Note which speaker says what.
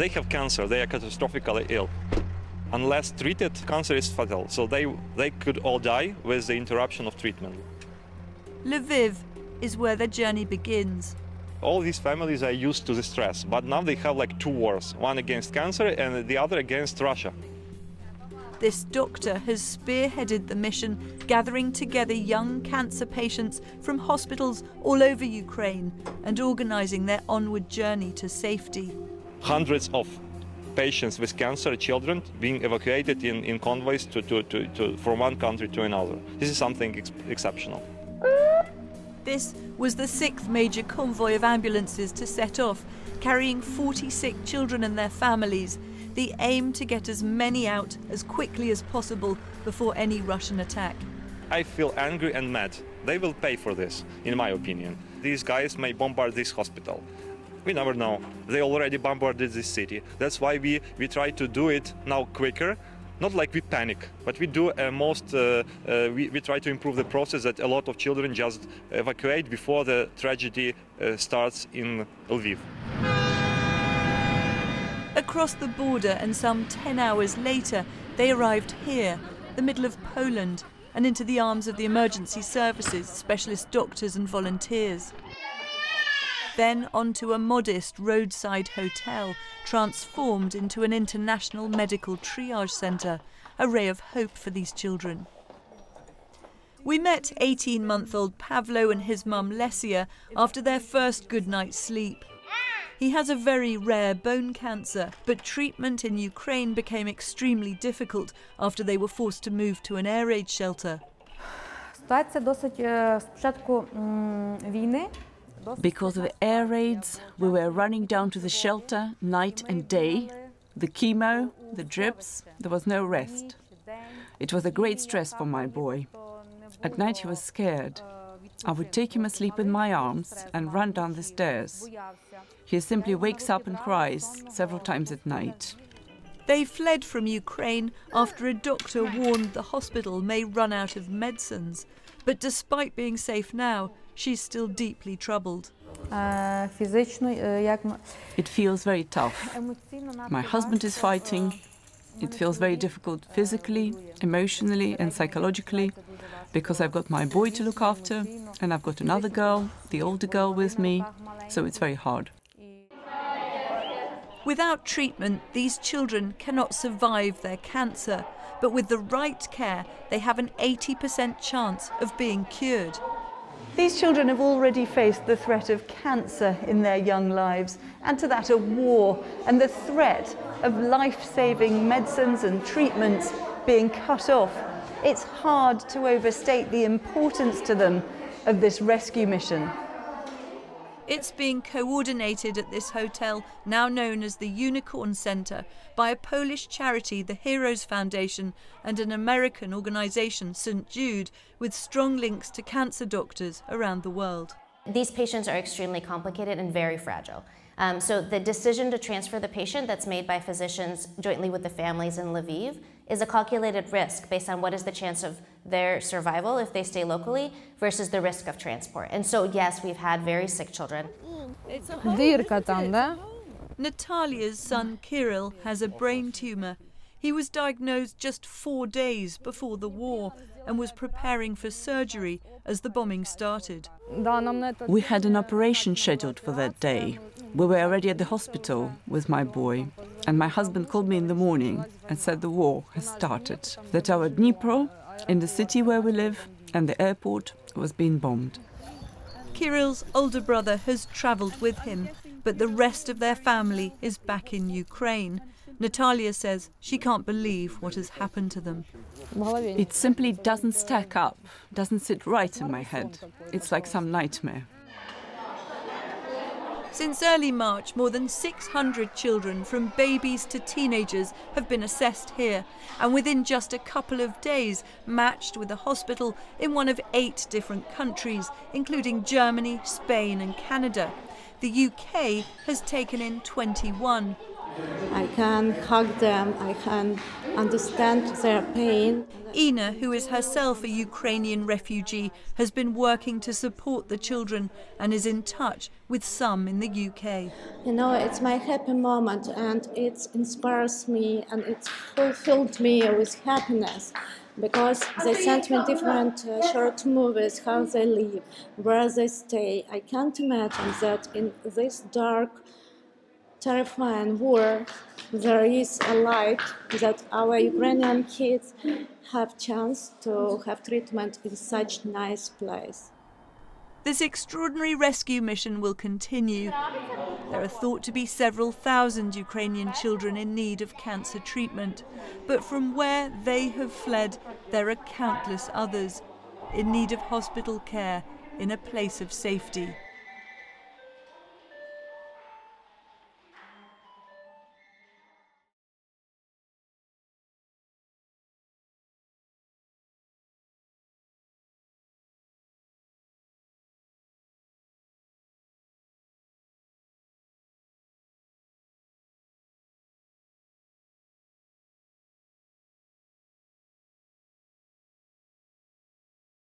Speaker 1: They have cancer, they are catastrophically ill. Unless treated, cancer is fatal, so they could all die with the interruption of treatment.
Speaker 2: Lviv is where their journey begins.
Speaker 1: All these families are used to the stress, but now they have like two wars, one against cancer and the other against Russia.
Speaker 2: This doctor has spearheaded the mission, gathering together young cancer patients from hospitals all over Ukraine and organising their onward journey to safety.
Speaker 1: Hundreds of patients with cancer, children, being evacuated in convoys from one country to another. This is something exceptional.
Speaker 2: This was the 6th major convoy of ambulances to set off, carrying 40 sick children and their families. The aim to get as many out as quickly as possible before any Russian attack.
Speaker 1: I feel angry and mad. They will pay for this, in my opinion. These guys may bombard this hospital. We never know. They already bombarded this city. That's why we try to do it now quicker. Not like we panic, but we do we try to improve the process that a lot of children just evacuate before the tragedy starts in Lviv.
Speaker 2: Across the border and some 10 hours later, they arrived here, the middle of Poland, and into the arms of the emergency services, specialist doctors and volunteers. Then onto a modest roadside hotel, transformed into an international medical triage centre, a ray of hope for these children. We met 18-month-old Pavlo and his mum Lesia after their first good night's sleep. He has a very rare bone cancer, but treatment in Ukraine became extremely difficult after they were forced to move to an air raid shelter.
Speaker 3: Because of the air raids, we were running down to the shelter night and day. The chemo, the drips, there was no rest. It was a great stress for my boy. At night he was scared. I would take him asleep in my arms and run down the stairs. He simply wakes up and cries several times at night.
Speaker 2: They fled from Ukraine after a doctor warned the hospital may run out of medicines. But despite being safe now, she's still deeply troubled.
Speaker 3: It feels very tough. My husband is fighting. It feels very difficult physically, emotionally and psychologically, because I've got my boy to look after and I've got another girl, the older girl, with me, so it's very hard.
Speaker 2: Without treatment, these children cannot survive their cancer, but with the right care, they have an 80% chance of being cured. These children have already faced the threat of cancer in their young lives, and to that of war, and the threat of life-saving medicines and treatments being cut off. It's hard to overstate the importance to them of this rescue mission. It's being coordinated at this hotel, now known as the Unicorn Centre, by a Polish charity, the Heroes Foundation, and an American organisation, St. Jude, with strong links to cancer doctors around the world.
Speaker 4: These patients are extremely complicated and very fragile. So the decision to transfer the patient that's made by physicians jointly with the families in Lviv is a calculated risk based on what is the chance of their survival if they stay locally versus the risk of transport. And so yes, we've had very sick children.
Speaker 2: Natalia's son Kirill has a brain tumour. He was diagnosed just 4 days before the war and was preparing for surgery as the bombing started.
Speaker 3: We had an operation scheduled for that day. We were already at the hospital with my boy, and my husband called me in the morning and said the war has started, that our Dnipro, in the city where we live, and the airport was being bombed.
Speaker 2: Kirill's older brother has travelled with him, but the rest of their family is back in Ukraine. Natalia says she can't believe what has happened to them.
Speaker 3: It simply doesn't stack up, doesn't sit right in my head. It's like some nightmare.
Speaker 2: Since early March, more than 600 children, from babies to teenagers, have been assessed here, and within just a couple of days matched with a hospital in one of 8 different countries, including Germany, Spain and Canada. The UK has taken in 21.
Speaker 5: I can hug them, I can understand their pain.
Speaker 2: Ina, who is herself a Ukrainian refugee, has been working to support the children and is in touch with some in the UK.
Speaker 5: You know, it's my happy moment, and it inspires me and it fulfilled me with happiness, because they sent me different short movies, how they live, where they stay. I can't imagine that in this dark, terrifying war, there is a light, that our Ukrainian kids have chance to have treatment in such nice place.
Speaker 2: This extraordinary rescue mission will continue. There are thought to be several thousand Ukrainian children in need of cancer treatment, but from where they have fled, there are countless others in need of hospital care in a place of safety.